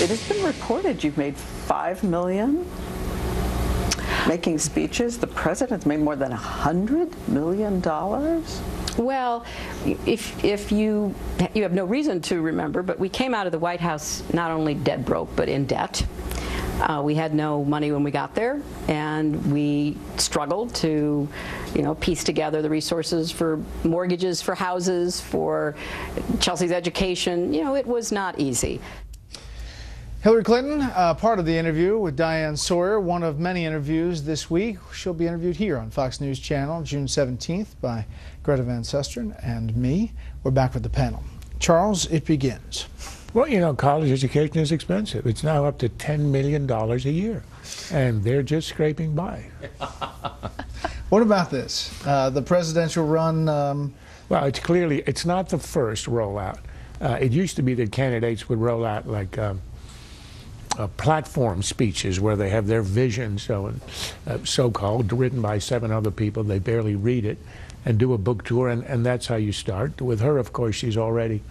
It has been reported you've made $5 million making speeches. The president's made more than $100 million. Well, if you have no reason to remember, but we came out of the White House not only dead broke, but in debt. We had no money when we got there, and we struggled to, piece together the resources for mortgages, for houses, for Chelsea's education. It was not easy. Hillary Clinton, part of the interview with Diane Sawyer, one of many interviews this week. She'll be interviewed here on Fox News Channel June 17th by Greta Van Susteren and me. We're back with the panel. Charles, it begins. Well, college education is expensive. It's now up to $10 million a year, and they're just scraping by. What about this? The presidential run? Well, it's not the first rollout. It used to be that candidates would roll out like platform speeches where they have their vision, so-called, written by 7 other people. They barely read it, and do a book tour, and that's how you start. With her, of course, she's already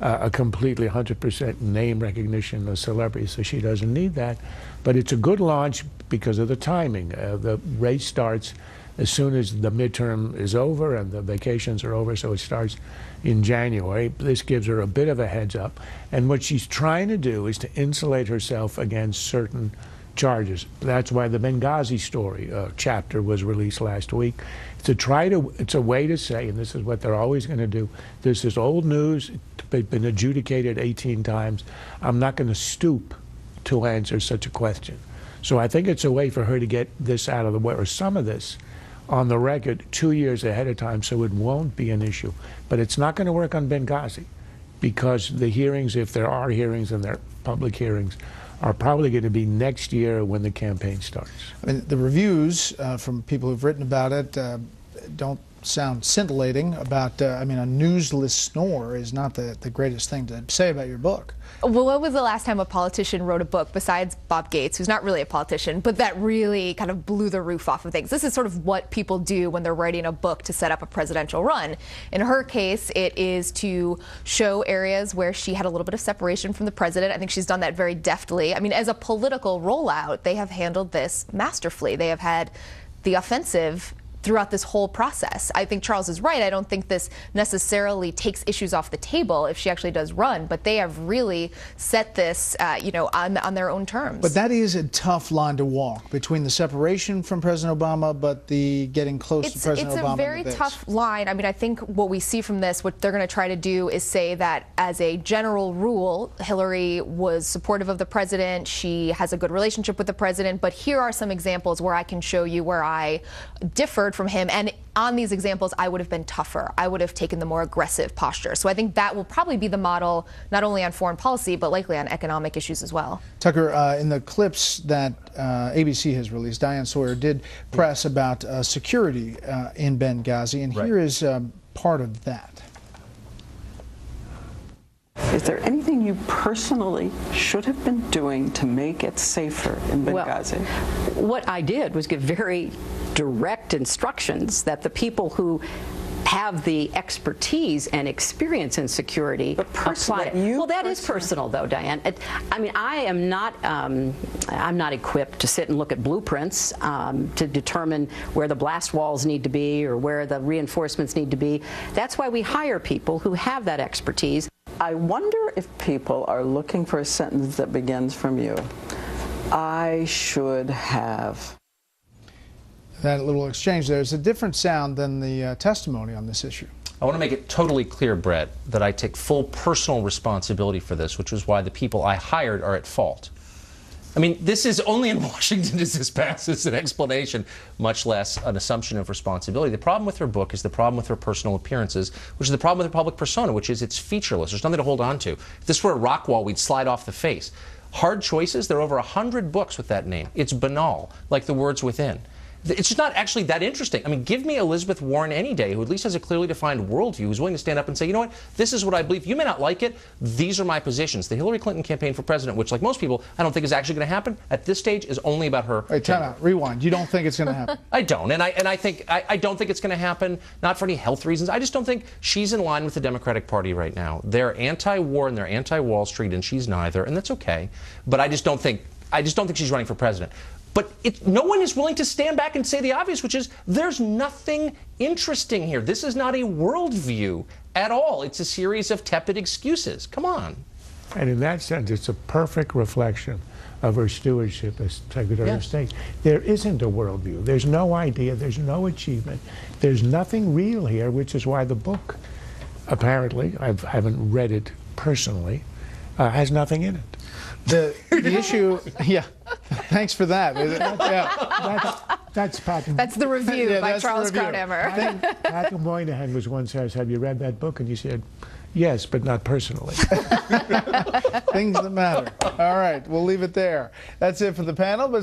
a completely 100% name recognition, a celebrity, so she doesn't need that. But it's a good launch because of the timing. The race starts as soon as the midterm is over and the vacations are over, so it starts in January. This gives her a bit of a heads up. And what she's trying to do is to insulate herself against certain charges. That's why the Benghazi story chapter was released last week. It's a way to say, and this is what they're always going to do, this is old news, it's been adjudicated 18 times. I'm not going to stoop to answer such a question. So I think it's a way for her to get this out of the way, or some of this, on the record 2 years ahead of time, so it won't be an issue. But it's not going to work on Benghazi, because the hearings, if there are hearings and they're public hearings, are probably going to be next year when the campaign starts. I mean, the reviews from people who've written about it don't sound scintillating about, a newsless snore is not the greatest thing to say about your book. Well, when was the last time a politician wrote a book, besides Bob Gates, who's not really a politician, but that really kind of blew the roof off of things? This is sort of what people do when they're writing a book to set up a presidential run. In her case, it is to show areas where she had a little bit of separation from the president. I think she's done that very deftly. I mean, as a political rollout, they have handled this masterfully. They have had the offensive throughout this whole process. I think Charles is right. I don't think this necessarily takes issues off the table if she actually does run, but they have really set this, on their own terms. But that is a tough line to walk between the separation from President Obama, but the getting close to President Obama. It's a very tough line. I mean, I think what we see from this, what they're going to try to do is say that as a general rule, Hillary was supportive of the president. She has a good relationship with the president, but here are some examples where I can show you where I differed from him, and on these examples I would have been tougher. I would have taken the more aggressive posture. So I think that will probably be the model, not only on foreign policy but likely on economic issues as well. Tucker, in the clips that ABC has released, Diane Sawyer did press about security in Benghazi, and here is part of that. Is there anything you personally should have been doing to make it safer in Benghazi? Well, what I did was give very direct instructions that the people who have the expertise and experience in security apply. Well, that is personal, though, Diane. I am not. I'm not equipped to sit and look at blueprints to determine where the blast walls need to be or where the reinforcements need to be. That's why we hire people who have that expertise. I wonder if people are looking for a sentence that begins from you. I should have. That little exchange there is a different sound than the testimony on this issue. I want to make it totally clear, Brett, that I take full personal responsibility for this, which is why the people I hired are at fault. I mean, this is only in Washington does this pass as an explanation, much less an assumption of responsibility. The problem with her book is the problem with her personal appearances, which is the problem with her public persona, which is it's featureless. There's nothing to hold on to. If this were a rock wall, we'd slide off the face. Hard Choices, there are over 100 books with that name. It's banal, like The Words Within. It's just not actually that interesting. I mean, give me Elizabeth Warren any day, who at least has a clearly defined worldview, who's willing to stand up and say, you know what, this is what I believe. You may not like it. These are my positions. The Hillary Clinton campaign for president, which, like most people, I don't think is actually going to happen at this stage, is only about her. Wait, time out. Rewind. You don't think it's going to happen? I don't, and I don't think it's going to happen. Not for any health reasons. I just don't think she's in line with the Democratic Party right now. They're anti-war and they're anti-Wall Street, and she's neither, and that's okay. But I just don't think she's running for president. But no one is willing to stand back and say the obvious, which is there's nothing interesting here. This is not a worldview at all. It's a series of tepid excuses. Come on. And in that sense, it's a perfect reflection of her stewardship as Secretary of State. There isn't a worldview. There's no idea. There's no achievement. There's nothing real here, which is why the book, apparently, I haven't read it personally, has nothing in it. The issue, yeah. Thanks for that. That's Pat. That's the review by Charles Krauthammer. Pat Moynihan was once asked, have you read that book? And he said, yes, but not personally. Things that matter. All right, we'll leave it there. That's it for the panel. But